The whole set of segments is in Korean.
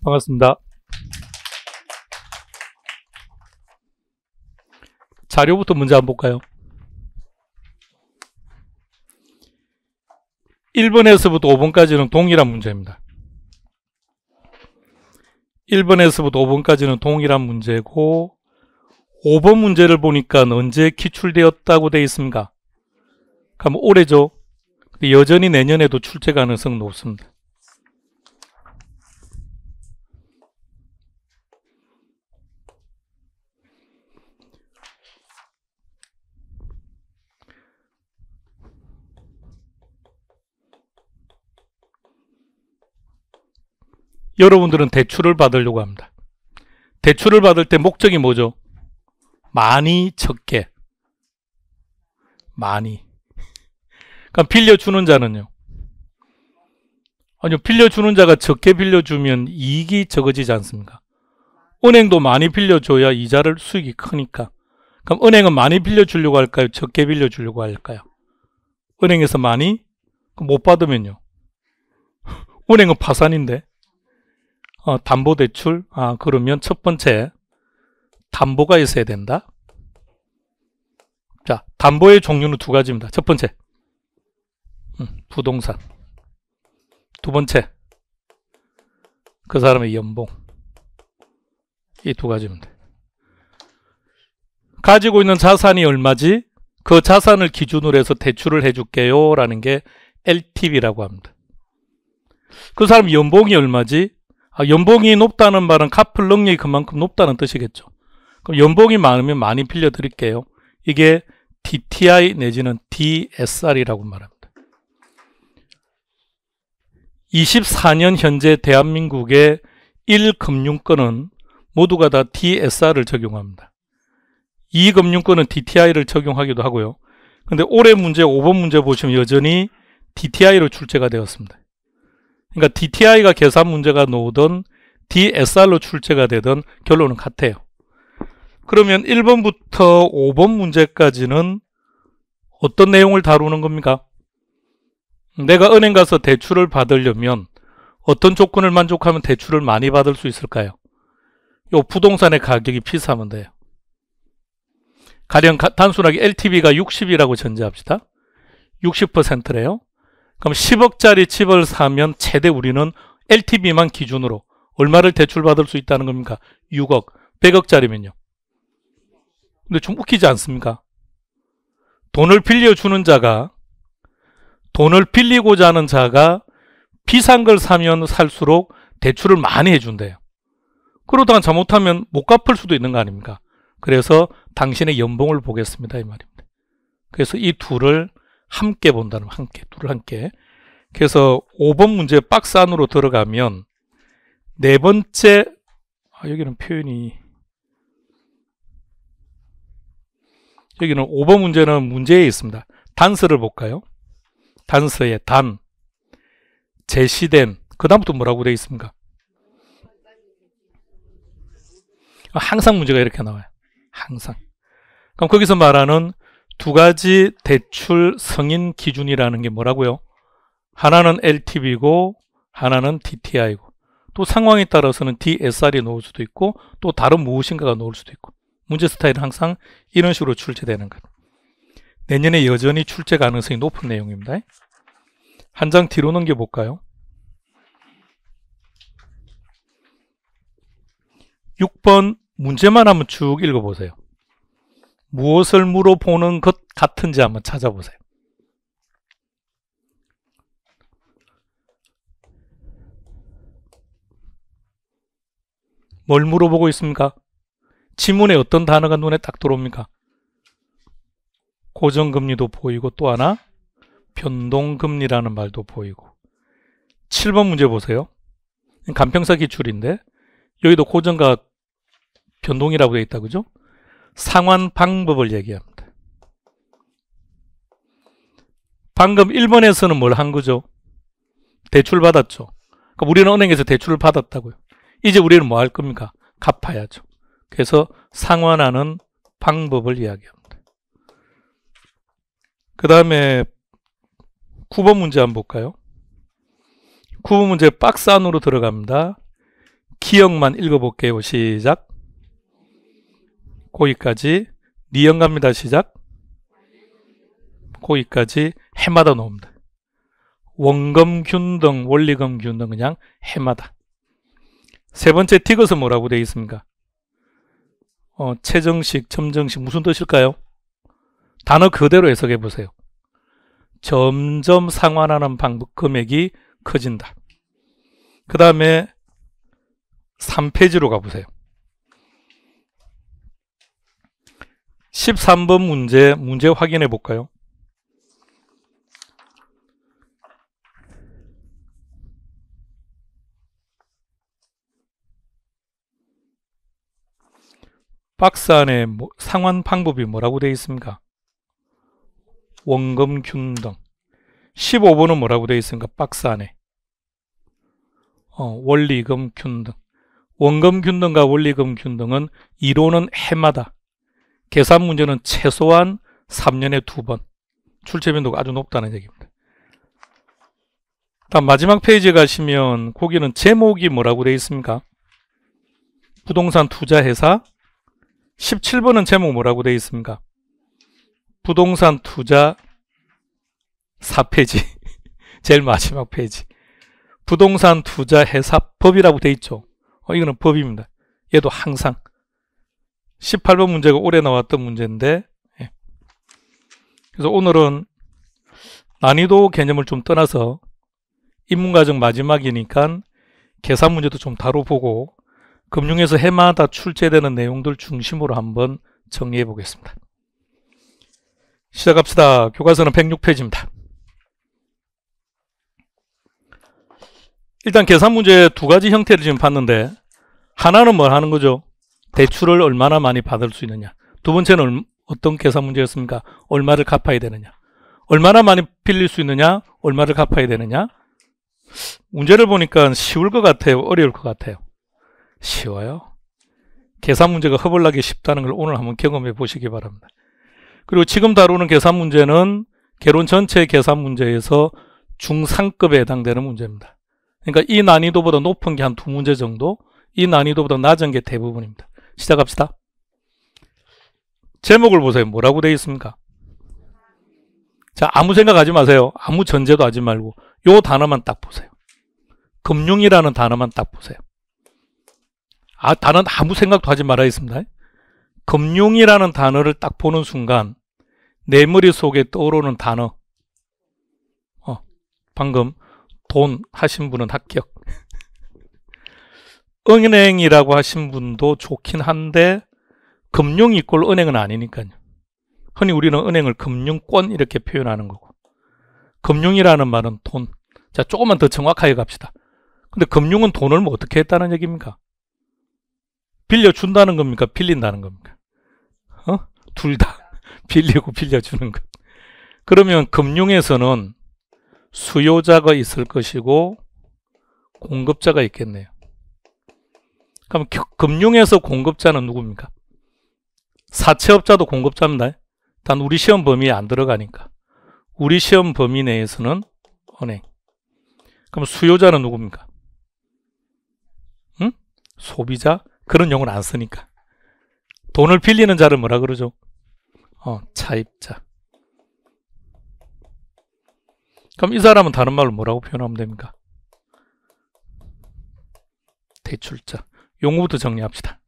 반갑습니다. 자료부터 문제 한번 볼까요? 1번에서부터 5번까지는 동일한 문제입니다. 1번에서부터 5번까지는 동일한 문제고 5번 문제를 보니까 언제 기출되었다고 되어 있습니까? 그럼 올해죠. 여전히 내년에도 출제 가능성은 높습니다. 여러분들은 대출을 받으려고 합니다. 대출을 받을 때 목적이 뭐죠? 많이, 적게. 많이. 그럼 빌려주는 자는요? 아니요, 빌려주는 자가 적게 빌려주면 이익이 적어지지 않습니까? 은행도 많이 빌려줘야 이자를 수익이 크니까. 그럼 은행은 많이 빌려주려고 할까요? 적게 빌려주려고 할까요? 은행에서 많이? 그럼 못 받으면요? 은행은 파산인데. 담보대출? 그러면 첫 번째, 담보가 있어야 된다. 자, 담보의 종류는 두 가지입니다. 첫 번째, 부동산. 두 번째, 그 사람의 연봉. 이 두 가지입니다. 가지고 있는 자산이 얼마지? 그 자산을 기준으로 해서 대출을 해줄게요 라는 게 LTV라고 합니다. 그 사람 연봉이 얼마지? 연봉이 높다는 말은 갚을 능력이 그만큼 높다는 뜻이겠죠. 그럼 연봉이 많으면 많이 빌려드릴게요. 이게 DTI 내지는 DSR이라고 말합니다. 24년 현재 대한민국의 1금융권은 모두가 다 DSR을 적용합니다. 2금융권은 DTI를 적용하기도 하고요. 근데 올해 문제 5번 문제 보시면 여전히 DTI로 출제가 되었습니다. 그러니까 DTI가 계산 문제가 나오든 DSR로 출제가 되든 결론은 같아요. 그러면 1번부터 5번 문제까지는 어떤 내용을 다루는 겁니까? 내가 은행 가서 대출을 받으려면 어떤 조건을 만족하면 대출을 많이 받을 수 있을까요? 요 부동산의 가격이 비싸면 돼요. 가령 단순하게 LTV가 60이라고 전제합시다. 60%래요. 그럼 10억짜리 집을 사면 최대 우리는 LTV만 기준으로 얼마를 대출받을 수 있다는 겁니까? 6억. 100억짜리면요. 근데 좀 웃기지 않습니까? 돈을 빌려주는 자가, 돈을 빌리고자 하는 자가 비싼 걸 사면 살수록 대출을 많이 해준대요. 그러다가 잘못하면 못 갚을 수도 있는 거 아닙니까? 그래서 당신의 연봉을 보겠습니다 이 말입니다. 그래서 이 둘을 함께 본다는, 둘을 함께. 그래서 5번 문제 박스 안으로 들어가면 네 번째, 여기는 표현이, 여기는 5번 문제는 문제에 있습니다. 단서를 볼까요? 단서에 단, 제시된, 그 다음부터 뭐라고 되어 있습니까? 항상 문제가 이렇게 나와요. 항상. 그럼 거기서 말하는 두 가지 대출 승인 기준이라는 게 뭐라고요? 하나는 LTV고 하나는 DTI고 또 상황에 따라서는 DSR이 나올 수도 있고 또 다른 무엇인가가 나올 수도 있고 문제 스타일은 항상 이런 식으로 출제되는 것. 내년에 여전히 출제 가능성이 높은 내용입니다. 한 장 뒤로 넘겨볼까요? 6번 문제만 한번 쭉 읽어보세요. 무엇을 물어보는 것 같은지 한번 찾아보세요. 뭘 물어보고 있습니까? 지문에 어떤 단어가 눈에 딱 들어옵니까? 고정금리도 보이고 또 하나 변동금리라는 말도 보이고. 7번 문제 보세요. 간평사 기출인데 여기도 고정과 변동이라고 되어 있다, 그죠? 상환 방법을 얘기합니다. 방금 1번에서는 뭘 한 거죠? 대출 받았죠. 그러니까 우리는 은행에서 대출을 받았다고요. 이제 우리는 뭐 할 겁니까? 갚아야죠. 그래서 상환하는 방법을 이야기합니다. 그 다음에 9번 문제 한번 볼까요? 9번 문제 박스 안으로 들어갑니다. 기억만 읽어볼게요. 시작. 거기까지. 니은 갑니다. 시작. 거기까지 해마다 놓습니다. 원검균등, 원리검균등 그냥 해마다. 세 번째 디귿은 뭐라고 되어 있습니까? 최정식, 점정식 무슨 뜻일까요? 단어 그대로 해석해 보세요. 점점 상환하는 방법 금액이 커진다. 그 다음에 3페이지로 가보세요. 13번 문제 확인해 볼까요? 박스 안에 상환 방법이 뭐라고 되어 있습니까? 원검균등. 15번은 뭐라고 되어 있습니까? 박스 안에. 원리검균등. 원검균등과 원리검균등은 이론은 해마다, 계산 문제는 최소한 3년에 2번. 출제 빈도가 아주 높다는 얘기입니다. 다음 마지막 페이지에 가시면 거기는 제목이 뭐라고 되어 있습니까? 부동산 투자회사. 17번은 제목 뭐라고 되어 있습니까? 부동산 투자 4페이지. 제일 마지막 페이지. 부동산 투자 회사법이라고 되어 있죠. 이거는 법입니다. 얘도 항상. 18번 문제가 올해 나왔던 문제인데, 예. 그래서 오늘은 난이도 개념을 좀 떠나서 인문과정 마지막이니까 계산 문제도 좀 다뤄보고 금융에서 해마다 출제되는 내용들 중심으로 한번 정리해 보겠습니다. 시작합시다. 교과서는 106페이지입니다. 일단 계산 문제 두 가지 형태를 지금 봤는데, 하나는 뭘 하는 거죠? 대출을 얼마나 많이 받을 수 있느냐. 두 번째는 어떤 계산 문제였습니까? 얼마를 갚아야 되느냐. 얼마나 많이 빌릴 수 있느냐, 얼마를 갚아야 되느냐. 문제를 보니까 쉬울 것 같아요, 어려울 것 같아요? 쉬워요. 계산 문제가 허벌나게 쉽다는 걸 오늘 한번 경험해 보시기 바랍니다. 그리고 지금 다루는 계산 문제는 개론 전체 계산 문제에서 중상급에 해당되는 문제입니다. 그러니까 이 난이도보다 높은 게 한 2문제 정도, 이 난이도보다 낮은 게 대부분입니다. 시작합시다. 제목을 보세요. 뭐라고 되어 있습니까? 자, 아무 생각하지 마세요. 아무 전제도 하지 말고 요 단어만 딱 보세요. 금융이라는 단어만 딱 보세요. 단어는 아무 생각도 하지 말아야 있습니다. 금융이라는 단어를 딱 보는 순간 내 머릿속에 떠오르는 단어, 방금 돈 하신 분은 합격. 은행이라고 하신 분도 좋긴 한데 금융 이꼴 은행은 아니니까요. 흔히 우리는 은행을 금융권 이렇게 표현하는 거고, 금융이라는 말은 돈. 자, 조금만 더 정확하게 갑시다. 근데 금융은 돈을 뭐 어떻게 했다는 얘기입니까? 빌려준다는 겁니까? 빌린다는 겁니까? 둘 다. 빌리고 빌려주는 것. 그러면 금융에서는 수요자가 있을 것이고 공급자가 있겠네요. 그럼 금융에서 공급자는 누굽니까? 사채업자도 공급자입니다. 단 우리 시험 범위에 안 들어가니까. 우리 시험 범위 내에서는 은행. 그럼 수요자는 누굽니까? 소비자? 그런 용어는 안 쓰니까. 돈을 빌리는 자를 뭐라 그러죠? 차입자. 그럼 이 사람은 다른 말로 뭐라고 표현하면 됩니까? 대출자. 용어부터 정리합시다.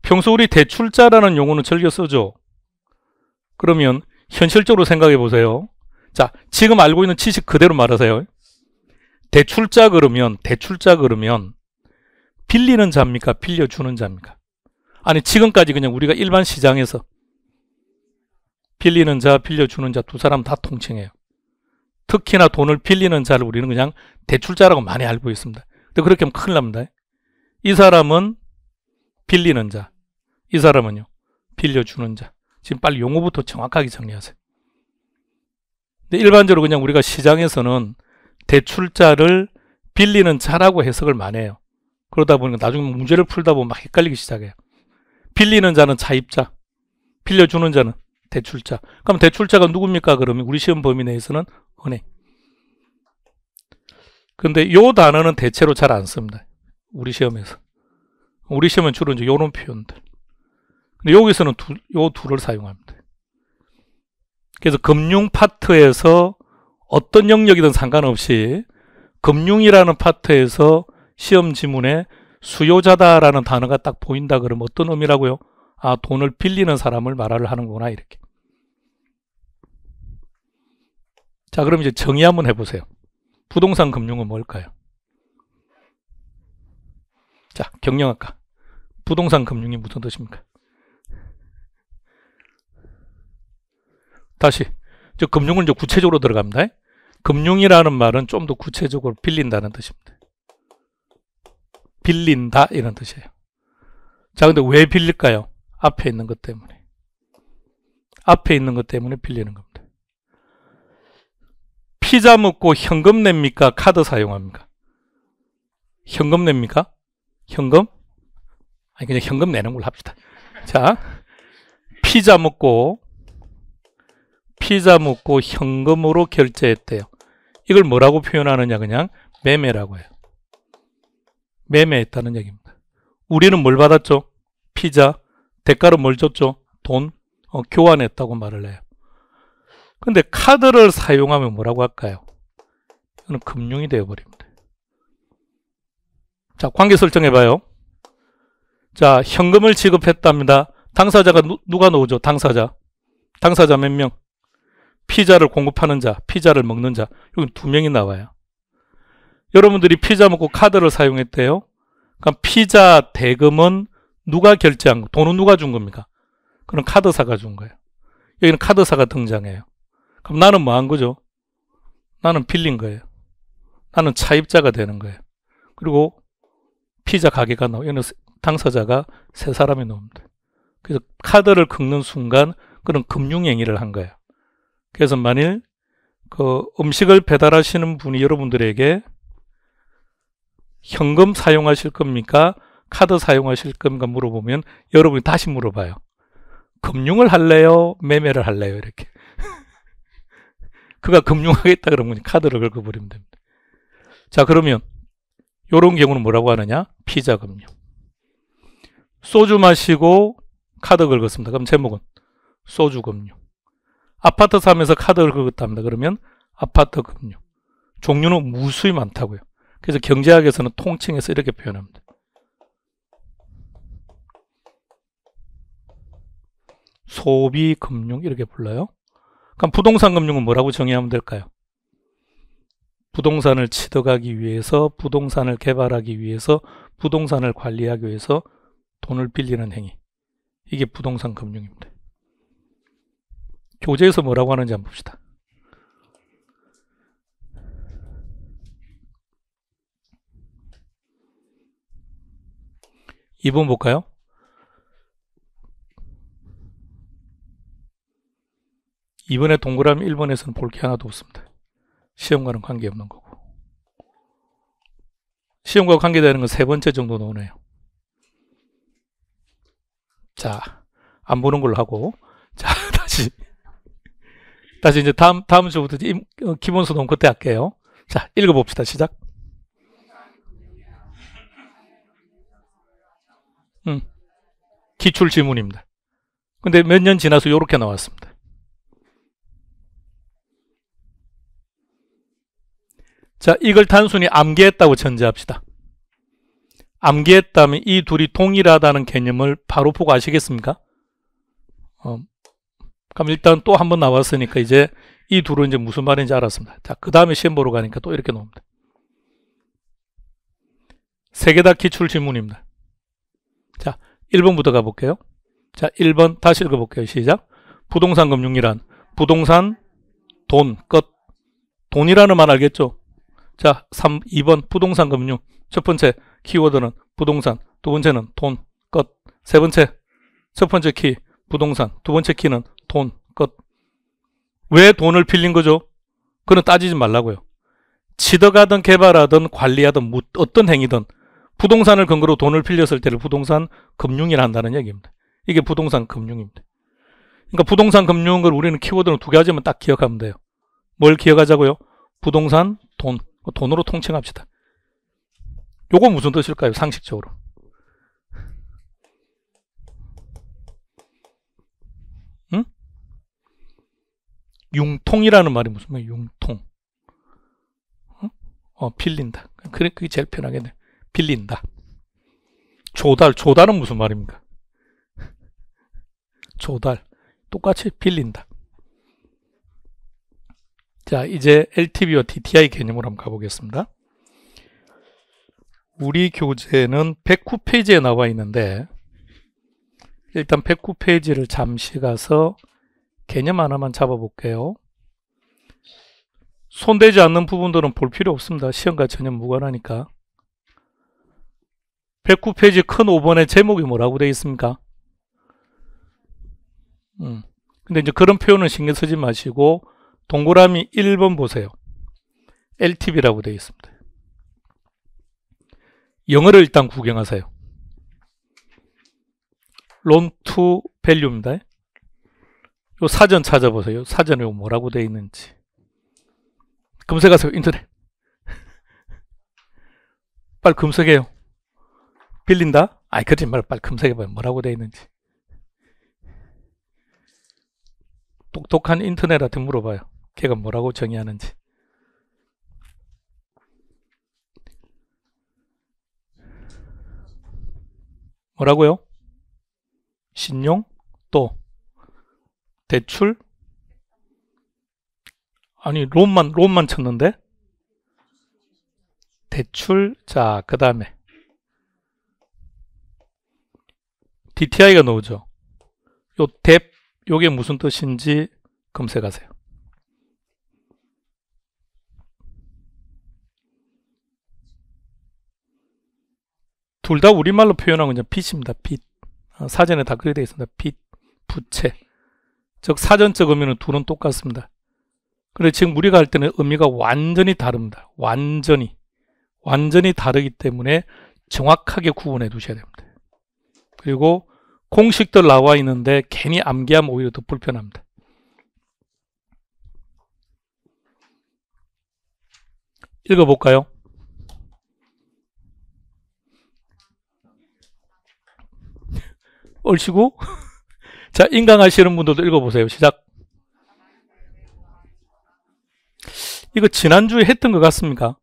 평소 우리 대출자라는 용어는 즐겨 쓰죠. 그러면 현실적으로 생각해 보세요. 자, 지금 알고 있는 지식 그대로 말하세요. 대출자 그러면 빌리는 자입니까? 빌려주는 자입니까? 아니, 지금까지 그냥 우리가 일반 시장에서 빌리는 자, 빌려주는 자 두 사람 다 통칭해요. 특히나 돈을 빌리는 자를 우리는 그냥 대출자라고 많이 알고 있습니다. 근데 그렇게 하면 큰일 납니다. 이 사람은 빌리는 자, 이 사람은요, 빌려주는 자. 지금 빨리 용어부터 정확하게 정리하세요. 근데 일반적으로 그냥 우리가 시장에서는 대출자를 빌리는 자라고 해석을 많이 해요. 그러다 보니까 나중에 문제를 풀다 보면 막 헷갈리기 시작해요. 빌리는 자는 차입자, 빌려주는 자는 대출자. 그럼 대출자가 누굽니까? 그러면 우리 시험 범위 내에서는 은행. 근데 요 단어는 대체로 잘 안 씁니다. 우리 시험에서. 우리 시험은 주로 이제 이런 표현들. 근데 여기서는 요 둘을 사용합니다. 그래서 금융 파트에서 어떤 영역이든 상관없이 금융이라는 파트에서 시험 지문에 수요자다라는 단어가 딱 보인다 그러면 어떤 의미라고요? 아, 돈을 빌리는 사람을 말을 하는구나, 이렇게. 자, 그럼 이제 정의 한번 해보세요. 부동산 금융은 뭘까요? 자, 경영학과. 부동산 금융이 무슨 뜻입니까? 다시. 저 금융은 이제 구체적으로 들어갑니다. 금융이라는 말은 좀 더 구체적으로 빌린다는 뜻입니다. 빌린다, 이런 뜻이에요. 자, 근데 왜 빌릴까요? 앞에 있는 것 때문에. 앞에 있는 것 때문에 빌리는 겁니다. 피자 먹고 현금 냅니까? 카드 사용합니까? 현금 냅니까? 현금? 아니, 그냥 현금 내는 걸로 합시다. 자, 피자 먹고 현금으로 결제했대요. 이걸 뭐라고 표현하느냐? 그냥 매매라고 해요. 매매했다는 얘기입니다. 우리는 뭘 받았죠? 피자. 대가로 뭘 줬죠? 돈. 교환했다고 말을 해요. 근데 카드를 사용하면 뭐라고 할까요? 이거는 금융이 되어버립니다. 자, 관계 설정해봐요. 자, 현금을 지급했답니다. 당사자가 누가 나오죠? 당사자. 당사자 몇 명? 피자를 공급하는 자, 피자를 먹는 자. 여기 2명이 나와요. 여러분들이 피자 먹고 카드를 사용했대요. 그럼 피자 대금은 누가 결제한 거? 돈은 누가 준 겁니까? 그럼 카드사가 준 거예요. 여기는 카드사가 등장해요. 그럼 나는 뭐 한 거죠? 나는 빌린 거예요. 나는 차입자가 되는 거예요. 그리고 피자 가게가 나오고, 여기는 당사자가 3사람이 나옵니다. 그래서 카드를 긁는 순간 그런 금융행위를 한 거예요. 그래서 만일 그 음식을 배달하시는 분이 여러분들에게 현금 사용하실 겁니까? 카드 사용하실 겁니까? 물어보면 여러분이 다시 물어봐요. 금융을 할래요? 매매를 할래요? 이렇게. 그가 금융하겠다 그러면 카드를 긁어버리면 됩니다. 자, 그러면 이런 경우는 뭐라고 하느냐? 피자 금융. 소주 마시고 카드 긁었습니다. 그럼 제목은 소주 금융. 아파트 사면서 카드를 긁었답니다. 그러면 아파트 금융. 종류는 무수히 많다고요. 그래서 경제학에서는 통칭해서 이렇게 표현합니다. 소비 금융 이렇게 불러요. 그럼 부동산 금융은 뭐라고 정의하면 될까요? 부동산을 취득하기 위해서, 부동산을 개발하기 위해서, 부동산을 관리하기 위해서 돈을 빌리는 행위. 이게 부동산 금융입니다. 교재에서 뭐라고 하는지 한번 봅시다. 2번 볼까요? 2번에 동그라미 1번에서는 볼 게 하나도 없습니다. 시험과는 관계없는 거고. 시험과 관계되는 건 3번째 정도 나오네요. 자, 안 보는 걸로 하고. 자, 다시 이제 다음 주부터 기본수 논 그때 할게요. 자, 읽어봅시다. 시작. 기출 지문입니다. 근데 몇 년 지나서 이렇게 나왔습니다. 자, 이걸 단순히 암기했다고 전제합시다. 암기했다면 이 둘이 동일하다는 개념을 바로 보고 아시겠습니까? 그럼 일단 또 한 번 나왔으니까 이제 이 둘은 이제 무슨 말인지 알았습니다. 자, 그 다음에 시험 보러 가니까 또 이렇게 나옵니다. 3개 다 기출 지문입니다. 자, 1번부터 가볼게요. 자, 1번 다시 읽어볼게요. 시작. 부동산 금융이란 부동산, 돈, 끝. 돈이라는 말 알겠죠? 자, 2번 부동산 금융. 첫 번째 키워드는 부동산, 두 번째는 돈, 끝. 세 번째, 첫 번째 키 부동산, 두 번째 키는 돈, 끝. 왜 돈을 빌린 거죠? 그건 따지지 말라고요. 취득하든 개발하든 관리하든 어떤 행위든 부동산을 근거로 돈을 빌렸을 때를 부동산 금융이라 한다는 얘기입니다. 이게 부동산 금융입니다. 그러니까 부동산 금융을 우리는 키워드는 2가지만 딱 기억하면 돼요. 뭘 기억하자고요? 부동산, 돈. 돈으로 통칭합시다. 요거 무슨 뜻일까요? 상식적으로. 응? 융통이라는 말이 무슨 말이야? 융통. 빌린다. 그래, 그게 제일 편하겠네. 빌린다. 조달은 무슨 말입니까? 조달. 똑같이 빌린다. 자, 이제 LTV와 DTI 개념으로 한번 가보겠습니다. 우리 교재는 109페이지에 나와 있는데, 일단 109페이지를 잠시 가서 개념 하나만 잡아볼게요. 손대지 않는 부분들은 볼 필요 없습니다. 시험과 전혀 무관하니까. 109페이지 큰 5번의 제목이 뭐라고 되어 있습니까? 근데 이제 그런 표현은 신경 쓰지 마시고 동그라미 1번 보세요. LTV라고 되어 있습니다. 영어를 일단 구경하세요. loan to value입니다. 요 사전 찾아보세요. 사전에 뭐라고 되어 있는지. 검색하세요. 인터넷. 빨리 검색해요. 빌린다? 아이, 그러지 말고 빨리 검색해봐요. 뭐라고 되어 있는지. 똑똑한 인터넷한테 물어봐요. 걔가 뭐라고 정의하는지. 뭐라고요? 신용? 또 대출? 아니, 론만 쳤는데? 대출. 자, 그 다음에 DTI가 나오죠. 요 뎁, 요게 무슨 뜻인지 검색하세요. 둘 다 우리말로 표현한 건 빚입니다. 빚. 사전에 다 그렇게 되어 있습니다. 빚, 부채. 즉 사전적 의미는 둘은 똑같습니다. 그런데 지금 우리가 할 때는 의미가 완전히 다릅니다. 완전히 다르기 때문에 정확하게 구분해 두셔야 됩니다. 그리고 공식들 나와 있는데 괜히 암기하면 오히려 더 불편합니다. 읽어볼까요? 얼씨구? 자, 인강하시는 분들도 읽어보세요. 시작. 이거 지난주에 했던 것 같습니까?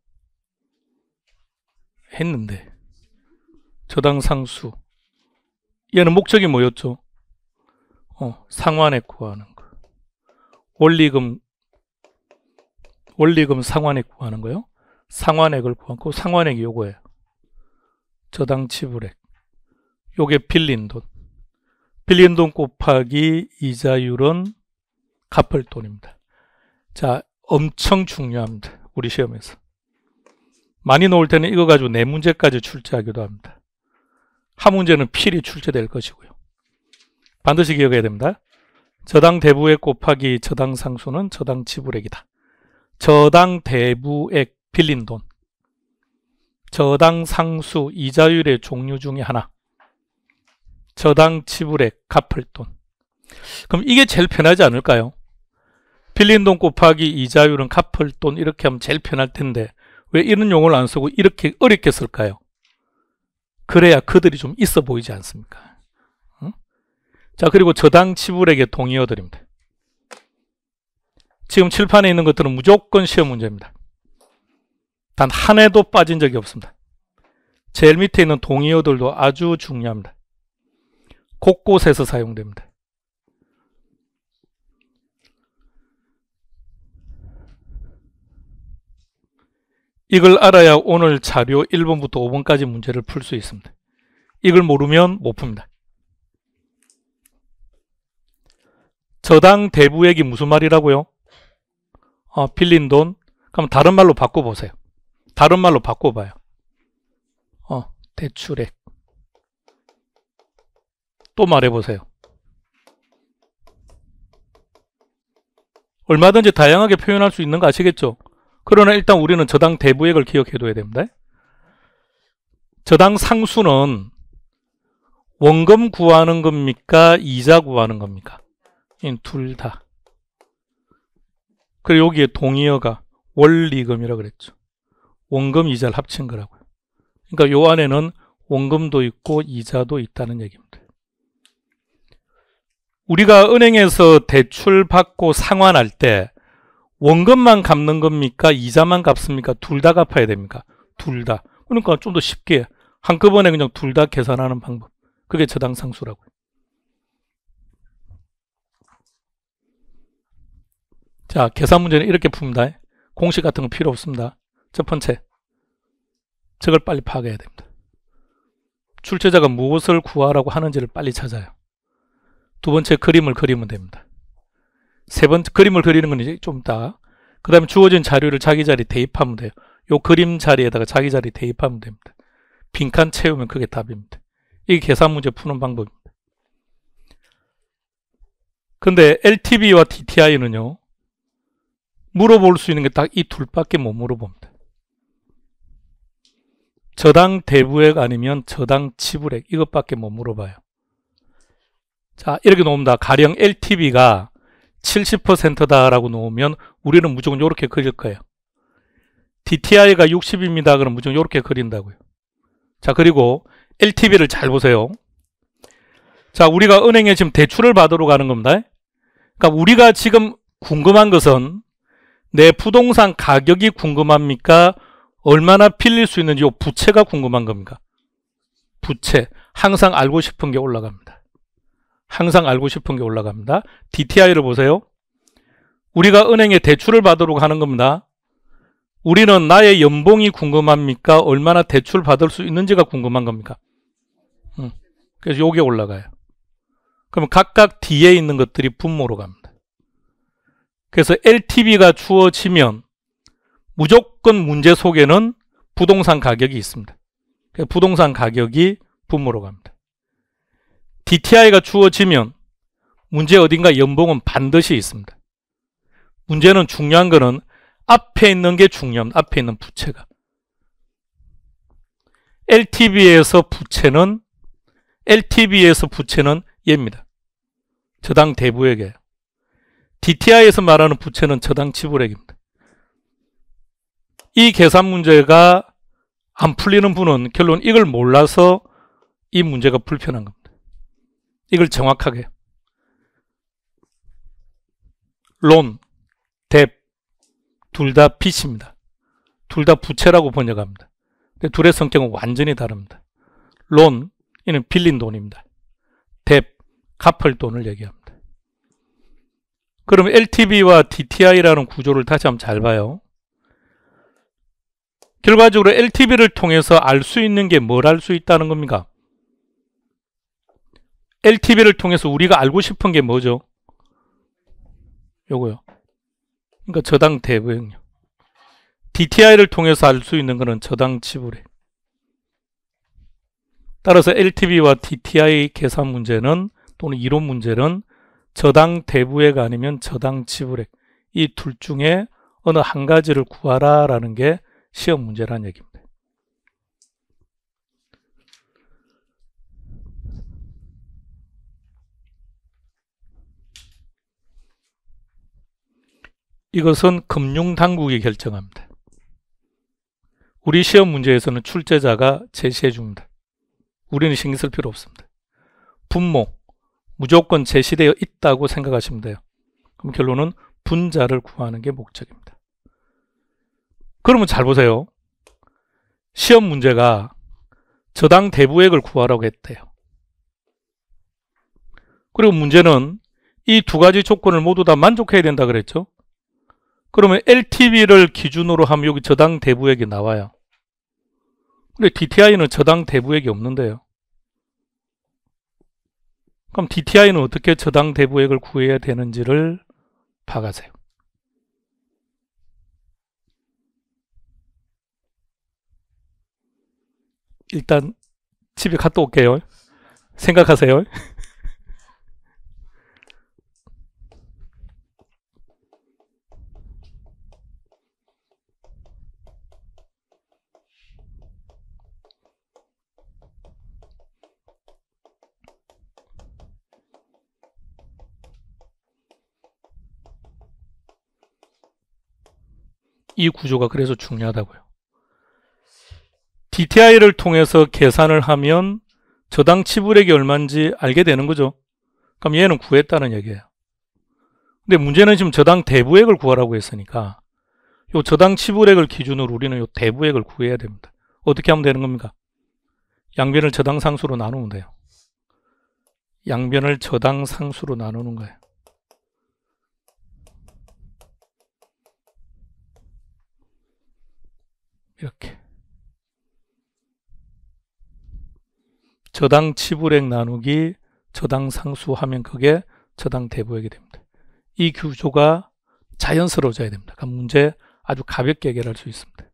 했는데. 저당상수. 얘는 목적이 뭐였죠? 상환액 구하는 거. 원리금 상환액 구하는 거요. 상환액을 구하고 상환액이 요거예요. 저당 지불액. 요게 빌린 돈. 빌린 돈 곱하기 이자율은 갚을 돈입니다. 자, 엄청 중요합니다. 우리 시험에서. 많이 나올 때는 이거 가지고 4문제까지 출제하기도 합니다. 한 문제는 필히 출제될 것이고요. 반드시 기억해야 됩니다. 저당 대부액 곱하기 저당 상수는 저당 지불액이다. 저당 대부액 빌린 돈, 저당 상수 이자율의 종류 중에 하나, 저당 지불액 갚을 돈. 그럼 이게 제일 편하지 않을까요? 빌린 돈 곱하기 이자율은 갚을 돈 이렇게 하면 제일 편할 텐데 왜 이런 용어를 안 쓰고 이렇게 어렵게 쓸까요? 그래야 그들이 좀 있어 보이지 않습니까? 응? 자, 그리고 저당 지불액의 동의어들입니다. 지금 칠판에 있는 것들은 무조건 시험 문제입니다. 단 한 해도 빠진 적이 없습니다. 제일 밑에 있는 동의어들도 아주 중요합니다. 곳곳에서 사용됩니다. 이걸 알아야 오늘 자료 1번부터 5번까지 문제를 풀 수 있습니다. 이걸 모르면 못 풉니다. 저당 대부액이 무슨 말이라고요? 빌린 돈? 그럼 다른 말로 바꿔보세요. 다른 말로 바꿔봐요. 대출액. 또 말해보세요. 얼마든지 다양하게 표현할 수 있는 거 아시겠죠? 그러나 일단 우리는 저당 대부액을 기억해둬야 됩니다. 저당 상수는 원금 구하는 겁니까? 이자 구하는 겁니까? 둘 다. 그리고 여기에 동의어가 원리금이라고 그랬죠. 원금 이자를 합친 거라고요. 그러니까 요 안에는 원금도 있고 이자도 있다는 얘기입니다. 우리가 은행에서 대출 받고 상환할 때 원금만 갚는 겁니까? 이자만 갚습니까? 둘 다 갚아야 됩니까? 둘 다. 그러니까 좀 더 쉽게 한꺼번에 그냥 둘 다 계산하는 방법. 그게 저당상수라고요. 자, 계산 문제는 이렇게 풉니다. 공식 같은 거 필요 없습니다. 첫 번째, 저걸 빨리 파악해야 됩니다. 출제자가 무엇을 구하라고 하는지를 빨리 찾아요. 두 번째, 그림을 그리면 됩니다. 세 번째, 그림을 그리는 건 이제 좀 이따. 그 다음에 주어진 자료를 자기 자리 대입하면 돼요. 요 그림 자리에다가 자기 자리 대입하면 됩니다. 빈칸 채우면 그게 답입니다. 이게 계산 문제 푸는 방법입니다. 근데 LTV와 DTI는요, 물어볼 수 있는 게 딱 이 둘밖에 못 물어봅니다. 저당 대부액 아니면 저당 지불액, 이것밖에 못 물어봐요. 자, 이렇게 놓습니다. 가령 LTV가 70%다라고 놓으면 우리는 무조건 이렇게 그릴 거예요. DTI가 60입니다. 그럼 무조건 이렇게 그린다고요. 자, 그리고 LTV를 잘 보세요. 자, 우리가 은행에 지금 대출을 받으러 가는 겁니다. 그러니까 우리가 지금 궁금한 것은 내 부동산 가격이 궁금합니까? 얼마나 빌릴 수 있는지 이 부채가 궁금한 겁니까? 부채. 항상 알고 싶은 게 올라갑니다. 항상 알고 싶은 게 올라갑니다. DTI를 보세요. 우리가 은행에 대출을 받으러 가는 겁니다. 우리는 나의 연봉이 궁금합니까? 얼마나 대출 받을 수 있는지가 궁금한 겁니까? 그래서 요게 올라가요. 그러면 각각 뒤에 있는 것들이 분모로 갑니다. 그래서 LTV가 주어지면 무조건 문제 속에는 부동산 가격이 있습니다. 그래서 부동산 가격이 분모로 갑니다. DTI가 주어지면 문제 어딘가 연봉은 반드시 있습니다. 문제는 중요한 거는 앞에 있는 게 중요합니다. 앞에 있는 부채가. LTV에서 부채는 얘입니다. 저당 대부액이에요. DTI에서 말하는 부채는 저당 지불액입니다. 이 계산 문제가 안 풀리는 분은 결론 이걸 몰라서 이 문제가 불편한 겁니다. 이걸 정확하게 론, 뎁 둘 다 빚입니다. 둘 다 부채라고 번역합니다. 근데 둘의 성격은 완전히 다릅니다. 론, 이는 빌린 돈입니다. 뎁, 갚을 돈을 얘기합니다. 그럼 LTV와 DTI라는 구조를 다시 한번 잘 봐요. 결과적으로 LTV를 통해서 알 수 있는 게 뭘 알 수 있다는 겁니까? LTV를 통해서 우리가 알고 싶은 게 뭐죠? 요거요. 그러니까 저당 대부액요. DTI를 통해서 알 수 있는 것은 저당 지불액. 따라서 LTV와 DTI 계산 문제는 또는 이론 문제는 저당 대부액 아니면 저당 지불액 이 둘 중에 어느 한 가지를 구하라 라는 게 시험 문제라는 얘기입니다. 이것은 금융당국이 결정합니다. 우리 시험 문제에서는 출제자가 제시해 줍니다. 우리는 신경 쓸 필요 없습니다. 분모, 무조건 제시되어 있다고 생각하시면 돼요. 그럼 결론은 분자를 구하는 게 목적입니다. 그러면 잘 보세요. 시험 문제가 저당 대부액을 구하라고 했대요. 그리고 문제는 이 두 가지 조건을 모두 다 만족해야 된다 그랬죠. 그러면 LTV를 기준으로 하면 여기 저당 대부액이 나와요. 근데 DTI는 저당 대부액이 없는데요. 그럼 DTI는 어떻게 저당 대부액을 구해야 되는지를 봐가세요. 일단 집에 갔다 올게요. 생각하세요. 이 구조가 그래서 중요하다고요. DTI를 통해서 계산을 하면 저당 지불액이 얼마인지 알게 되는 거죠. 그럼 얘는 구했다는 얘기예요. 근데 문제는 지금 저당 대부액을 구하라고 했으니까 요 저당 지불액을 기준으로 우리는 요 대부액을 구해야 됩니다. 어떻게 하면 되는 겁니까? 양변을 저당 상수로 나누면 돼요. 양변을 저당 상수로 나누는 거예요. 이렇게 저당 지불액 나누기 저당 상수 하면 그게 저당 대부액이 됩니다. 이 구조가 자연스러워져야 됩니다. 그럼 문제 아주 가볍게 해결할 수 있습니다.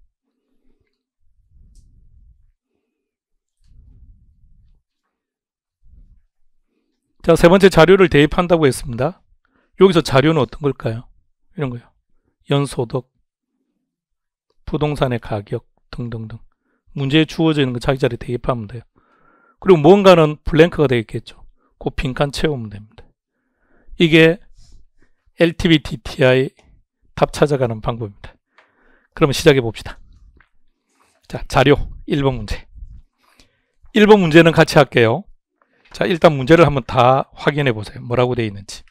자, 세 번째 자료를 대입한다고 했습니다. 여기서 자료는 어떤 걸까요? 이런 거요. 연소득, 부동산의 가격 등등등. 문제에 주어져 있는 거 자기 자리에 대입하면 돼요. 그리고 뭔가는 블랭크가 되어 있겠죠. 그 빈칸 채우면 됩니다. 이게 LTV, DTI 답 찾아가는 방법입니다. 그러면 시작해 봅시다. 자, 자료 1번 문제. 1번 문제는 같이 할게요. 자, 일단 문제를 한번 다 확인해 보세요. 뭐라고 되어 있는지.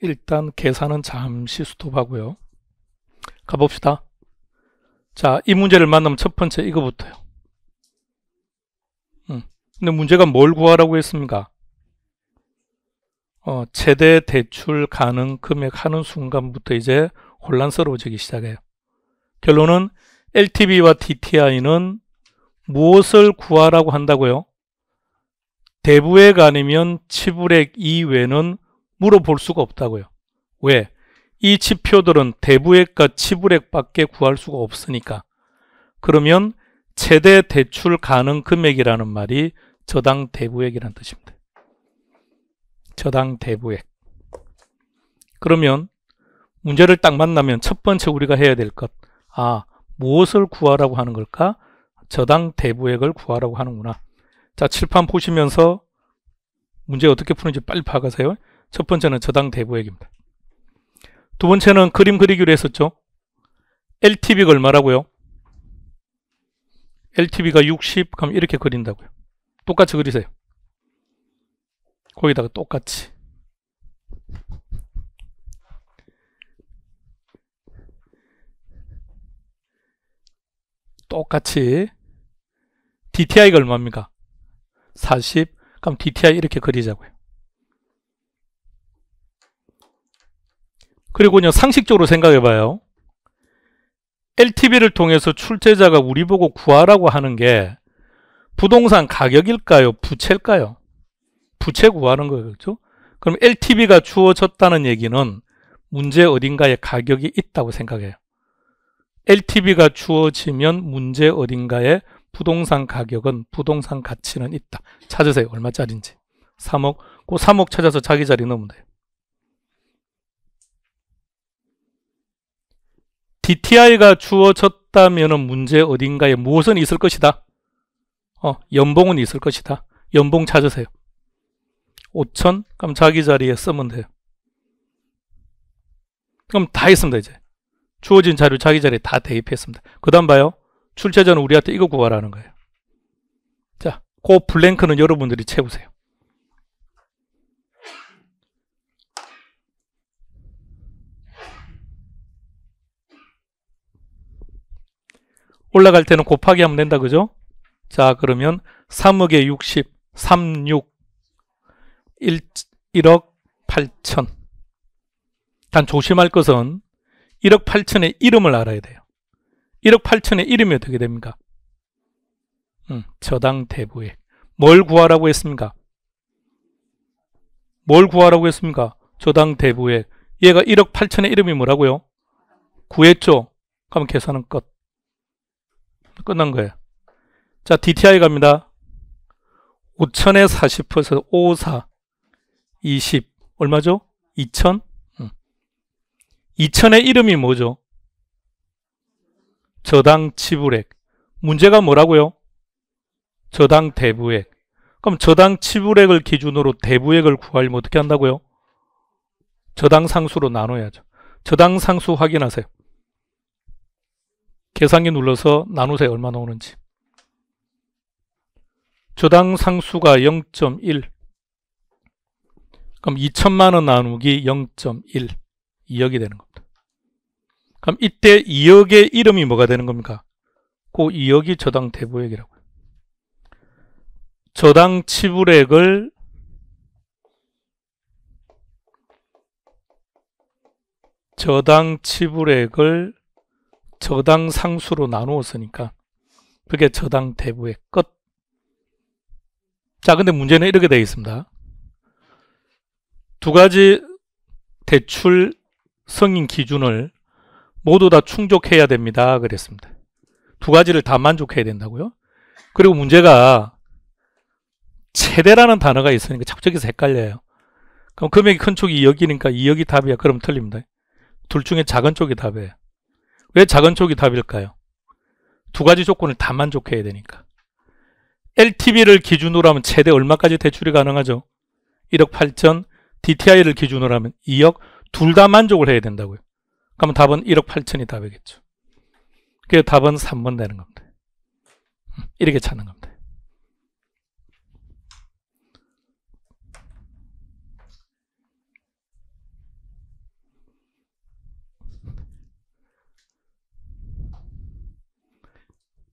일단 계산은 잠시 스톱하고요. 가봅시다. 자, 이 문제를 만나면 첫 번째 이거부터요. 근데 문제가 뭘 구하라고 했습니까? 최대 대출 가능 금액 하는 순간부터 이제 혼란스러워지기 시작해요. 결론은 LTV와 DTI는 무엇을 구하라고 한다고요? 대부액 아니면 지불액 이외에는 물어볼 수가 없다고요. 왜? 이 지표들은 대부액과 지불액밖에 구할 수가 없으니까. 그러면 최대 대출 가능 금액이라는 말이 저당 대부액이라는 뜻입니다. 저당 대부액. 그러면 문제를 딱 만나면 첫 번째 우리가 해야 될 것. 무엇을 구하라고 하는 걸까? 저당 대부액을 구하라고 하는구나. 자, 칠판 보시면서 문제 어떻게 푸는지 빨리 파가세요. 첫 번째는 저당 대부액입니다. 두 번째는 그림 그리기로 했었죠. LTV가 얼마라고요? LTV가 60, 그럼 이렇게 그린다고요. 똑같이 그리세요. 거기다가 똑같이. 똑같이. DTI가 얼마입니까? 40, 그럼 DTI 이렇게 그리자고요. 그리고 그냥 상식적으로 생각해 봐요. LTV를 통해서 출제자가 우리 보고 구하라고 하는 게 부동산 가격일까요? 부채일까요? 부채 구하는 거예요. 그렇죠? 그럼 LTV가 주어졌다는 얘기는 문제 어딘가에 가격이 있다고 생각해요. LTV가 주어지면 문제 어딘가에 부동산 가격은, 부동산 가치는 있다. 찾으세요. 얼마짜리인지. 3억. 그 3억 찾아서 자기 자리 넣으면 돼요. DTI가 주어졌다면 문제 어딘가에 무엇은 있을 것이다? 연봉은 있을 것이다. 연봉 찾으세요. 5천? 그럼 자기 자리에 쓰면 돼요. 그럼 다 했습니다. 이제 주어진 자료 자기 자리에 다 대입했습니다. 그 다음 봐요. 출제자는 우리한테 이거 구하라는 거예요. 자, 그 블랭크는 여러분들이 채우세요. 올라갈 때는 곱하기 하면 된다. 그죠? 자, 그러면 3억에 60, 36, 1억 8천. 단 조심할 것은 1억 8천의 이름을 알아야 돼요. 1억 8천의 이름이 어떻게 됩니까? 저당 대부액. 뭘 구하라고 했습니까? 뭘 구하라고 했습니까? 저당 대부액. 얘가 1억 8천의 이름이 뭐라고요? 구했죠? 그럼 계산은 끝. 끝난 거예요. 자, DTI 갑니다. 5천에 40%, 5, 4, 20. 얼마죠? 2천? 2천의 이름이 뭐죠? 저당 지불액. 문제가 뭐라고요? 저당 대부액. 그럼 저당 지불액을 기준으로 대부액을 구하려면 어떻게 한다고요? 저당 상수로 나눠야죠. 저당 상수 확인하세요. 계산기 눌러서 나누세요. 얼마 나오는지. 저당 상수가 0.1. 그럼 2천만 원 나누기 0.1. 2억이 되는 겁니다. 그럼 이때 2억의 이름이 뭐가 되는 겁니까? 그 2억이 저당 대부액이라고요. 저당 지불액을 저당 상수로 나누었으니까 그게 저당 대부액 끝. 자, 근데 문제는 이렇게 되어 있습니다. 두 가지 대출 승인 기준을 모두 다 충족해야 됩니다. 그랬습니다. 두 가지를 다 만족해야 된다고요. 그리고 문제가 최대라는 단어가 있으니까 자꾸 저기서 헷갈려요. 그럼 금액이 큰 쪽이 2억이니까 2억이 답이야. 그럼 틀립니다. 둘 중에 작은 쪽이 답이에요. 왜 작은 쪽이 답일까요? 두 가지 조건을 다 만족해야 되니까. LTV를 기준으로 하면 최대 얼마까지 대출이 가능하죠? 1억 8천, DTI를 기준으로 하면 2억, 둘 다 만족을 해야 된다고요. 그러면 답은 1억 8천이 답이겠죠. 그래서 답은 3번 되는 겁니다. 이렇게 찾는 겁니다.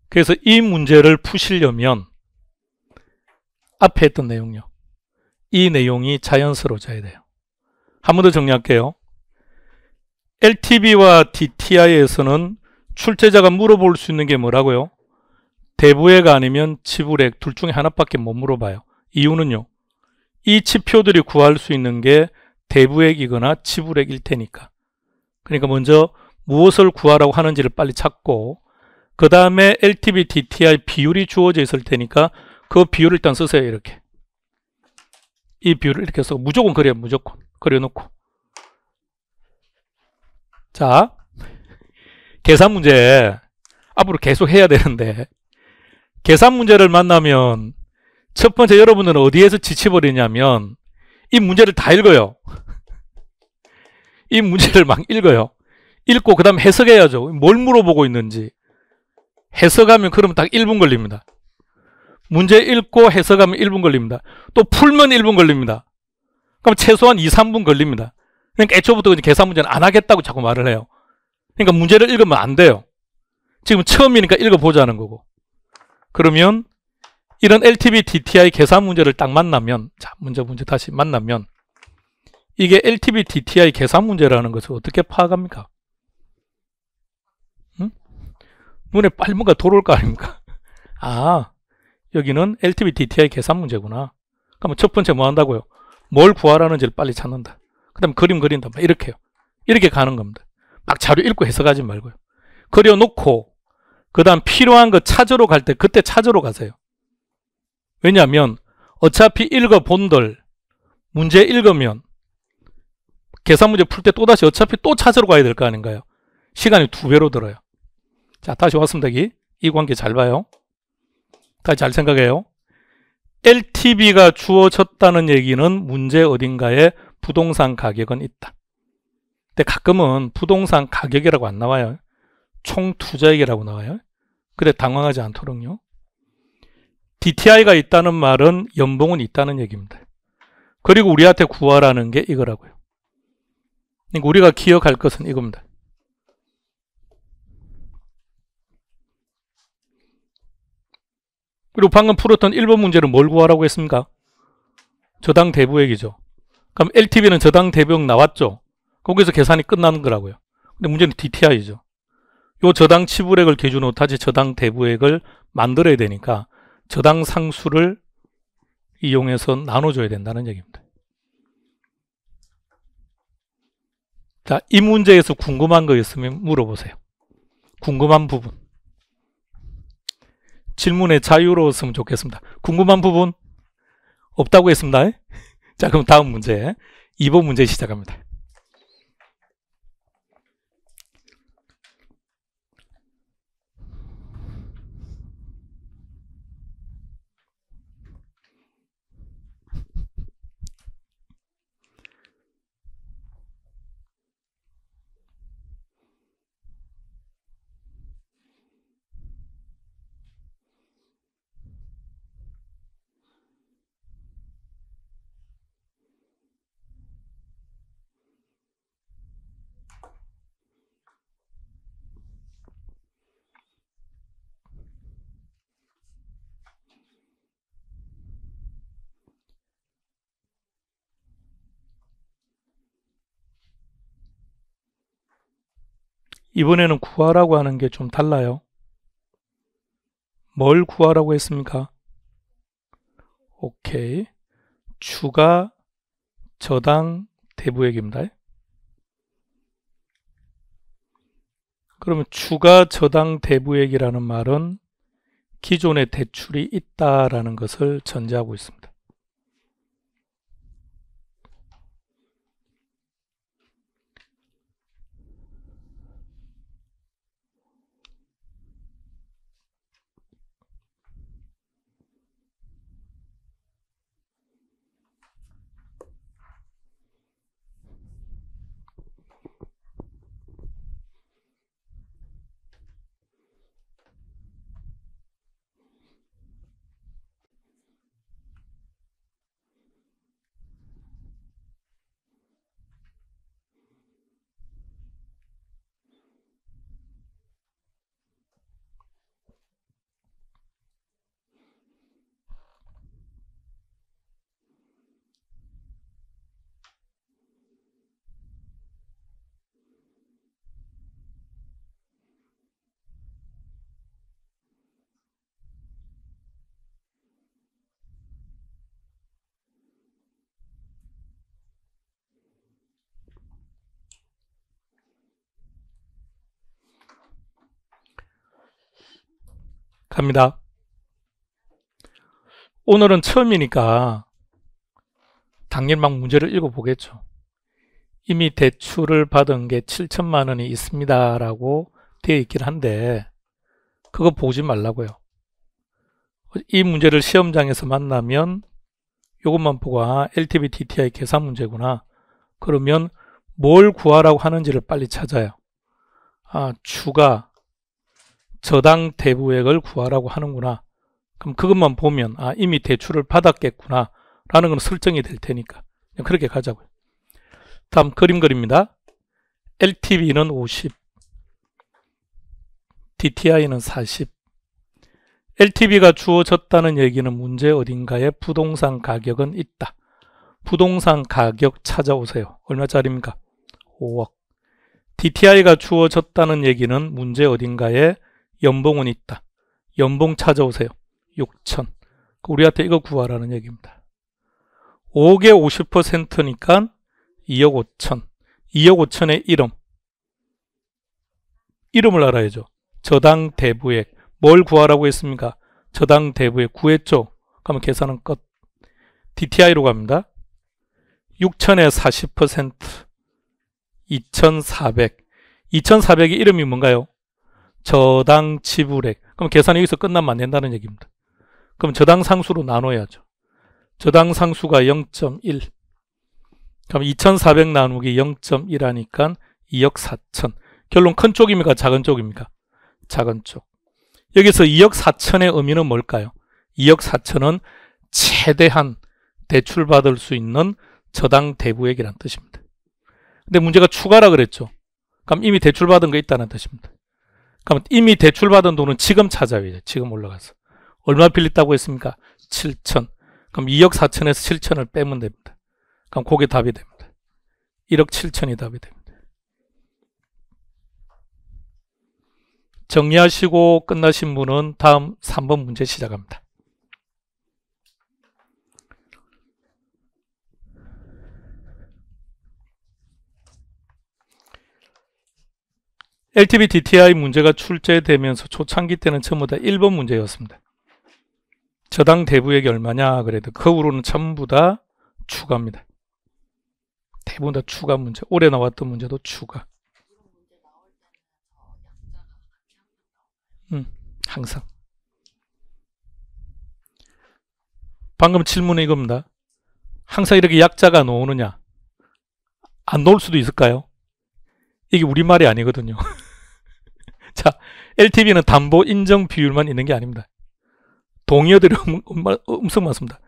그래서 이 문제를 푸시려면 앞에 했던 내용요. 이 내용이 자연스러워져야 돼요. 한 번 더 정리할게요. LTV와 DTI에서는 출제자가 물어볼 수 있는 게 뭐라고요? 대부액 아니면 지불액 둘 중에 하나밖에 못 물어봐요. 이유는요. 이 지표들이 구할 수 있는 게 대부액이거나 지불액일 테니까. 그러니까 먼저 무엇을 구하라고 하는지를 빨리 찾고 그 다음에 LTV, DTI 비율이 주어져 있을 테니까 그 비율을 일단 쓰세요. 이렇게. 이 비율을 이렇게 해서 무조건 그래요. 무조건. 그려놓고. 자, 계산 문제 앞으로 계속 해야 되는데 계산 문제를 만나면 첫 번째 여러분들은 어디에서 지쳐버리냐면 이 문제를 다 읽어요. 이 문제를 막 읽어요. 읽고 그 다음 해석해야죠. 뭘 물어보고 있는지. 해석하면 그러면 딱 1분 걸립니다. 문제 읽고 해석하면 1분 걸립니다. 또 풀면 1분 걸립니다. 그럼 최소한 2, 3분 걸립니다. 그러니까 애초부터 계산 문제는 안 하겠다고 자꾸 말을 해요. 그러니까 문제를 읽으면 안 돼요. 지금 처음이니까 읽어보자는 거고. 그러면 이런 LTV, DTI 계산 문제를 딱 만나면 자, 문제 다시 만나면 이게 LTV, DTI 계산 문제라는 것을 어떻게 파악합니까? 응? 눈에 빨리 뭔가 들어올 거 아닙니까? 아, 여기는 LTV, DTI 계산 문제구나. 그러면 첫 번째 뭐 한다고요? 뭘 구하라는지를 빨리 찾는다. 그 다음에 그림 그린다. 막 이렇게요. 이렇게 가는 겁니다. 막 자료 읽고 해석하지 말고요. 그려놓고 그 다음 필요한 거 찾으러 갈 때 그때 찾으러 가세요. 왜냐하면 어차피 읽어본들 문제 읽으면 계산 문제 풀 때 또다시 어차피 또 찾으러 가야 될 거 아닌가요? 시간이 2배로 들어요. 자, 다시 왔습니다. 이 관계 잘 봐요. 다시 잘 생각해요. LTV가 주어졌다는 얘기는 문제 어딘가에 부동산 가격은 있다. 근데 가끔은 부동산 가격이라고 안 나와요. 총 투자액이라고 나와요. 그래 당황하지 않도록요. DTI가 있다는 말은 연봉은 있다는 얘기입니다. 그리고 우리한테 구하라는 게 이거라고요. 그러니까 우리가 기억할 것은 이겁니다. 그리고 방금 풀었던 1번 문제는 뭘 구하라고 했습니까? 저당 대부액이죠. 그럼 LTV는 저당 대부액 나왔죠. 거기서 계산이 끝나는 거라고요. 근데 문제는 DTI죠. 요 저당 지불액을 기준으로 다시 저당 대부액을 만들어야 되니까 저당 상수를 이용해서 나눠줘야 된다는 얘기입니다. 자, 이 문제에서 궁금한 거 있으면 물어보세요. 궁금한 부분. 질문에 자유로웠으면 좋겠습니다. 궁금한 부분 없다고 했습니다. 자, 그럼 다음 문제 2번 문제 시작합니다. 이번에는 구하라고 하는 게 좀 달라요. 뭘 구하라고 했습니까? 오케이. 추가 저당 대부액입니다. 그러면 추가 저당 대부액이라는 말은 기존에 대출이 있다라는 것을 전제하고 있습니다. 갑니다. 오늘은 처음이니까 당연히 막 문제를 읽어보겠죠. 이미 대출을 받은 게 7천만 원이 있습니다 라고 되어 있긴 한데 그거 보지 말라고요. 이 문제를 시험장에서 만나면 이것만 보고 LTV DTI 계산 문제구나. 그러면 뭘 구하라고 하는지를 빨리 찾아요. 추가 저당 대부액을 구하라고 하는구나. 그럼 그것만 보면 이미 대출을 받았겠구나 라는 건 설정이 될 테니까 그렇게 가자고요. 다음 그림 그립니다. LTV는 50, DTI는 40. LTV가 주어졌다는 얘기는 문제 어딘가에 부동산 가격은 있다. 부동산 가격 찾아오세요. 얼마짜리입니까? 5억. DTI가 주어졌다는 얘기는 문제 어딘가에 연봉은 있다. 연봉 찾아오세요. 6천. 우리한테 이거 구하라는 얘기입니다. 5억의 50%니까 2억 5천. 2억 5천의 이름을 알아야죠. 저당 대부액. 뭘 구하라고 했습니까? 저당 대부액 구했죠. 그러면 계산은 끝. DTI로 갑니다. 6천의 40%. 2,400. 2,400의 이름이 뭔가요? 저당 지불액. 그럼 계산이 여기서 끝나면 안 된다는 얘기입니다. 그럼 저당 상수로 나눠야죠. 저당 상수가 0.1. 그럼 2,400 나누기 0.1 하니까 2억 4천. 결론 큰 쪽입니까? 작은 쪽입니까? 작은 쪽. 여기서 2억 4천의 의미는 뭘까요? 2억 4천은 최대한 대출받을 수 있는 저당 대부액이라는 뜻입니다. 근데 문제가 추가라 그랬죠. 그럼 이미 대출받은 거 있다는 뜻입니다. 그럼 이미 대출받은 돈은 지금 찾아야 돼요. 지금 올라가서. 얼마 빌렸다고 했습니까? 7천. 그럼 2억 4천에서 7천을 빼면 됩니다. 그럼 그게 답이 됩니다. 1억 7천이 답이 됩니다. 정리하시고 끝나신 분은 다음 3번 문제 시작합니다. LTV DTI 문제가 출제되면서 초창기 때는 전부 다 1번 문제였습니다. 저당 대부액이 얼마냐 그래도 그 후로는 전부 다 추가입니다. 대부분 다 추가 문제. 올해 나왔던 문제도 추가. 항상. 방금 질문은 이겁니다. 항상 이렇게 약자가 나오느냐? 안 나올 수도 있을까요? 이게 우리말이 아니거든요. 자, LTV는 담보 인정 비율만 있는 게 아닙니다. 동의어들이 엄청 많습니다.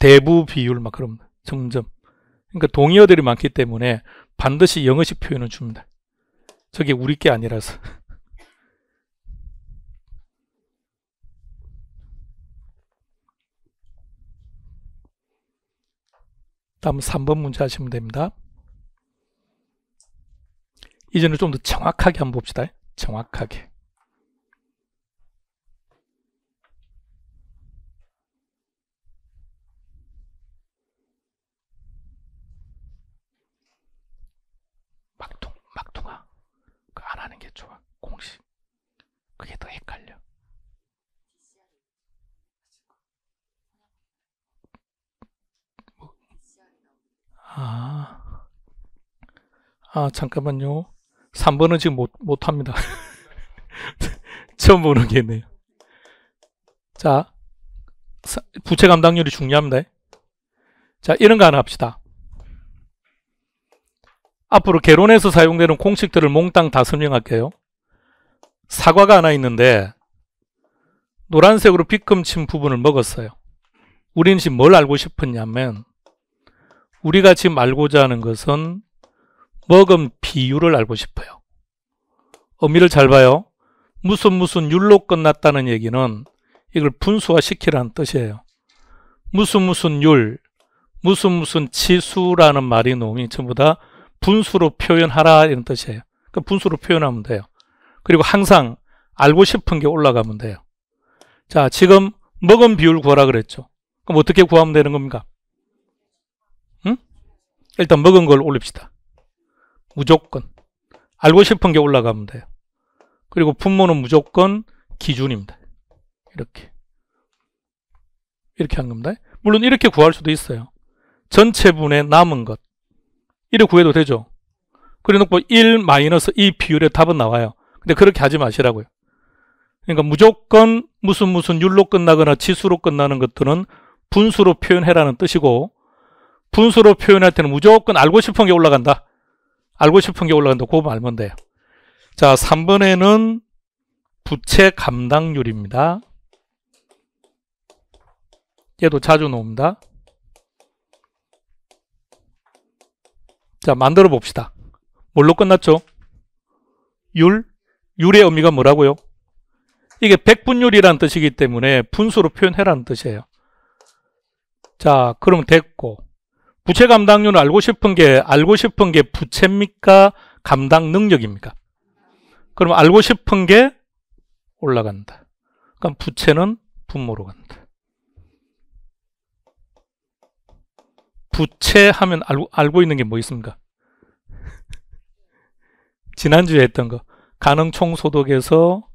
대부 비율 막 그럽니다. 점점. 그러니까 동의어들이 많기 때문에 반드시 영어식 표현을 줍니다. 저게 우리 게 아니라서. 다음 3번 문제 하시면 됩니다. 이제는 좀 더 정확하게 한번 봅시다. 정확하게. 막통아. 그거 안 하는 게 좋아. 공식. 그게 더 헷갈려. 잠깐만요. 3번은 지금 못합니다. 처음 보는 게 있네요. 자, 부채 감당률이 중요합니다. 자, 이런 거 하나 합시다. 앞으로 개론에서 사용되는 공식들을 몽땅 다 설명할게요. 사과가 하나 있는데 노란색으로 빗금친 부분을 먹었어요. 우리는 지금 뭘 알고 싶었냐면 우리가 지금 알고자 하는 것은 먹은 비율을 알고 싶어요. 의미를 잘 봐요. 무슨 율로 끝났다는 얘기는 이걸 분수화시키라는 뜻이에요. 무슨 율, 무슨 치수라는 말이 나오면 전부 다 분수로 표현하라 이런 뜻이에요. 그러니까 분수로 표현하면 돼요. 그리고 항상 알고 싶은 게 올라가면 돼요. 자, 지금 먹은 비율 구하라 그랬죠. 그럼 어떻게 구하면 되는 겁니까? 일단 먹은 걸 올립시다. 무조건. 알고 싶은 게 올라가면 돼요. 그리고 분모는 무조건 기준입니다. 이렇게 한 겁니다. 물론 이렇게 구할 수도 있어요. 전체분의 남은 것. 이렇게 구해도 되죠. 그래 놓고 1 마이너스 이 비율의 답은 나와요. 근데 그렇게 하지 마시라고요. 그러니까 무조건 무슨 율로 끝나거나 치수로 끝나는 것들은 분수로 표현해라는 뜻이고, 분수로 표현할 때는 무조건 알고 싶은 게 올라간다. 알고 싶은 게 올라간다. 그거 알면 돼요. 자, 3번에는 부채 감당률입니다. 얘도 자주 나옵니다. 자, 만들어 봅시다. 뭘로 끝났죠? 율? 율의 의미가 뭐라고요? 이게 백분율이라는 뜻이기 때문에 분수로 표현해라는 뜻이에요. 자, 그럼 됐고, 부채 감당률은 알고 싶은 게 부채입니까? 감당 능력입니까? 그럼 알고 싶은 게 올라간다. 그럼 부채는 분모로 간다. 부채 하면 알고 있는 게 뭐 있습니까? 지난주에 했던 거. 가능 총소득에서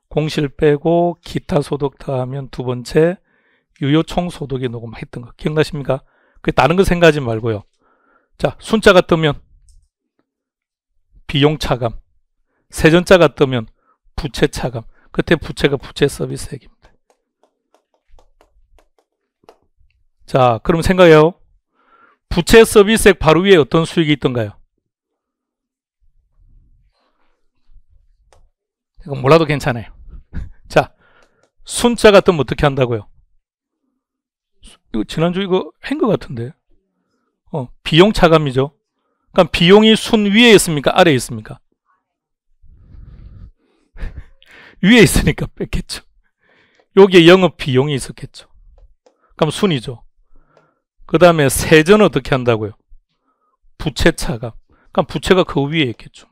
공실 빼고 기타 소득 더하면 두 번째 유효 총소득이 녹음 했던 거. 기억나십니까? 그 다른 거 생각하지 말고요. 자, 순자가 뜨면 비용 차감, 세전자가 뜨면 부채 차감. 그때 부채가 부채 서비스액입니다. 자, 그럼 생각해요. 부채 서비스액 바로 위에 어떤 수익이 있던가요? 이건 몰라도 괜찮아요. 자, 순자가 뜨면 어떻게 한다고요? 이거 지난주 이거 한 것 같은데. 비용 차감이죠. 그럼 비용이 순 위에 있습니까? 아래에 있습니까? 위에 있으니까 뺐겠죠. 여기에 영업 비용이 있었겠죠. 그럼 순이죠. 그 다음에 세전은 어떻게 한다고요? 부채 차감. 그럼 부채가 그 위에 있겠죠.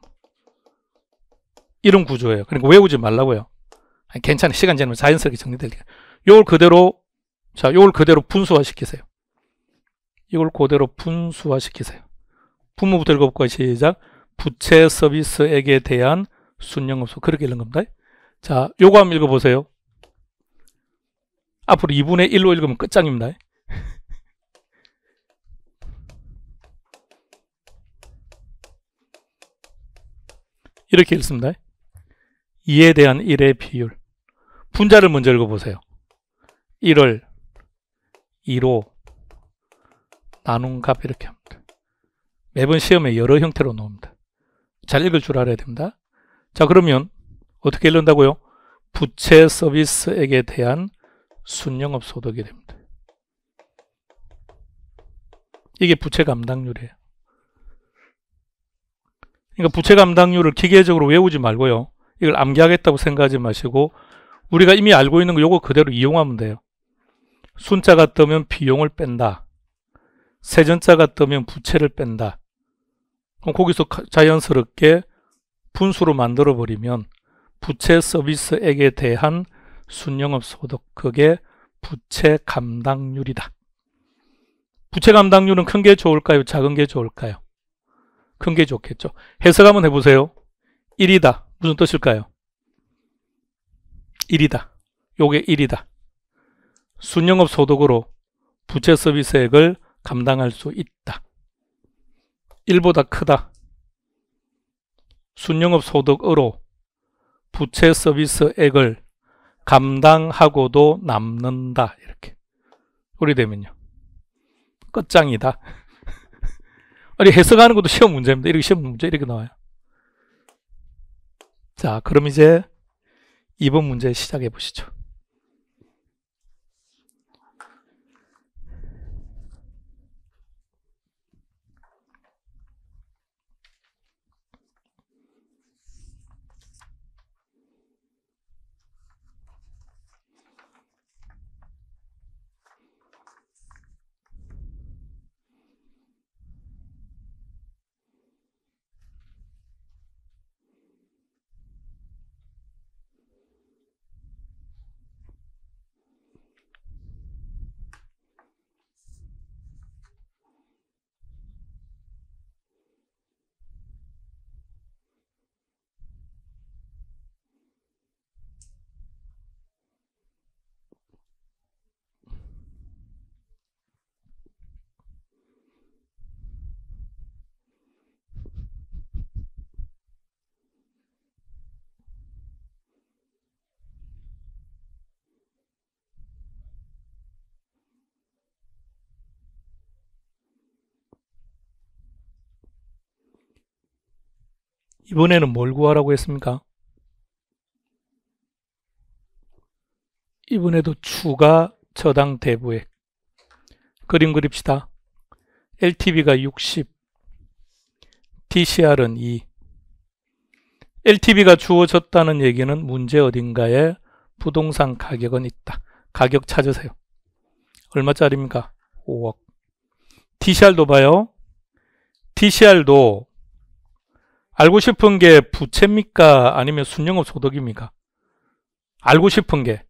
이런 구조예요. 그러니까 외우지 말라고요. 아니, 괜찮아요. 시간 지나면 자연스럽게 정리될게요. 요걸 그대로, 자, 요걸 그대로 분수화 시키세요. 이걸 그대로 분수화 시키세요. 분모부터 읽어볼까요? 시작. 부채 서비스액에 대한 순영업소. 그렇게 읽는 겁니다. 자, 요거 한번 읽어보세요. 앞으로 2분의 1로 읽으면 끝장입니다. 이렇게 읽습니다. 2에 대한 1의 비율. 분자를 먼저 읽어보세요. 1을 2로 나눈 값 이렇게 합니다. 매번 시험에 여러 형태로 나옵니다. 잘 읽을 줄 알아야 됩니다. 자, 그러면 어떻게 읽는다고요? 부채 서비스액에 대한 순영업 소득이 됩니다. 이게 부채 감당률이에요. 그러니까 부채 감당률을 기계적으로 외우지 말고요. 이걸 암기하겠다고 생각하지 마시고 우리가 이미 알고 있는 거 요거 그대로 이용하면 돼요. 순자가 뜨면 비용을 뺀다. 세전자가 뜨면 부채를 뺀다. 그럼 거기서 자연스럽게 분수로 만들어 버리면 부채 서비스액에 대한 순영업 소득, 그게 부채 감당률이다. 부채 감당률은 큰 게 좋을까요? 작은 게 좋을까요? 큰 게 좋겠죠. 해석 한번 해보세요. 1이다. 무슨 뜻일까요? 1이다. 요게 1이다. 순영업 소득으로 부채 서비스액을 감당할 수 있다. 1보다 크다. 순영업 소득으로 부채 서비스액을 감당하고도 남는다. 이렇게. 우리 되면요. 끝장이다. 아니, 해석하는 것도 시험 문제입니다. 이렇게 시험 문제 이렇게 나와요. 자, 그럼 이제 2번 문제 시작해 보시죠. 이번에는 뭘 구하라고 했습니까? 이번에도 추가 저당 대부액. 그림 그립시다. LTV가 60, DCR은 2. LTV가 주어졌다는 얘기는 문제 어딘가에 부동산 가격은 있다. 가격 찾으세요. 얼마짜리입니까? 5억. DCR도 봐요. DCR도 알고 싶은 게 부채입니까? 아니면 순영업 소득입니까? 알고 싶은 게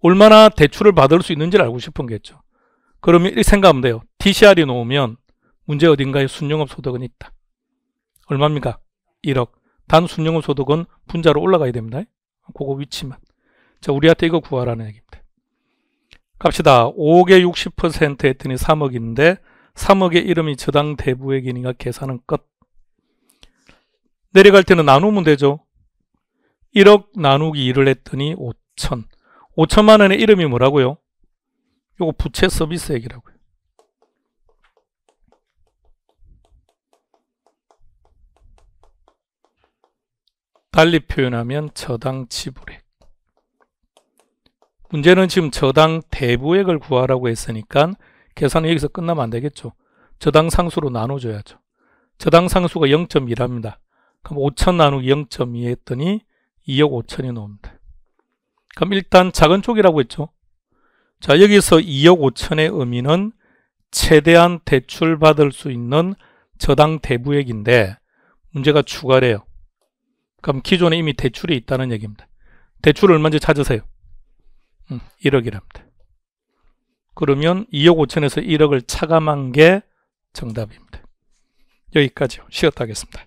얼마나 대출을 받을 수 있는지를 알고 싶은 게죠. 그러면 이렇게 생각하면 돼요. DCR이 놓으면 문제 어딘가에 순영업 소득은 있다. 얼마입니까? 1억. 단 순영업 소득은 분자로 올라가야 됩니다. 그거 위치만. 자, 우리한테 이거 구하라는 얘기입니다. 갑시다. 5억에 60% 했더니 3억인데 3억의 이름이 저당 대부액이니까 계산은 끝. 내려갈 때는 나누면 되죠. 1억 나누기 2를 했더니 5천. 5천만 원의 이름이 뭐라고요? 요거 부채 서비스액이라고요. 달리 표현하면 저당 지불액. 문제는 지금 저당 대부액을 구하라고 했으니까 계산은 여기서 끝나면 안 되겠죠. 저당 상수로 나눠줘야죠. 저당 상수가 0.2랍니다. 그럼 5천 나누기 0.2 했더니 2억 5천이 나옵니다. 그럼 일단 작은 쪽이라고 했죠. 자, 여기서 2억 5천의 의미는 최대한 대출받을 수 있는 저당 대부액인데 문제가 추가래요. 그럼 기존에 이미 대출이 있다는 얘기입니다. 대출을 얼마인지 찾으세요. 1억이랍니다. 그러면 2억 5천에서 1억을 차감한 게 정답입니다. 여기까지요. 쉬었다 하겠습니다.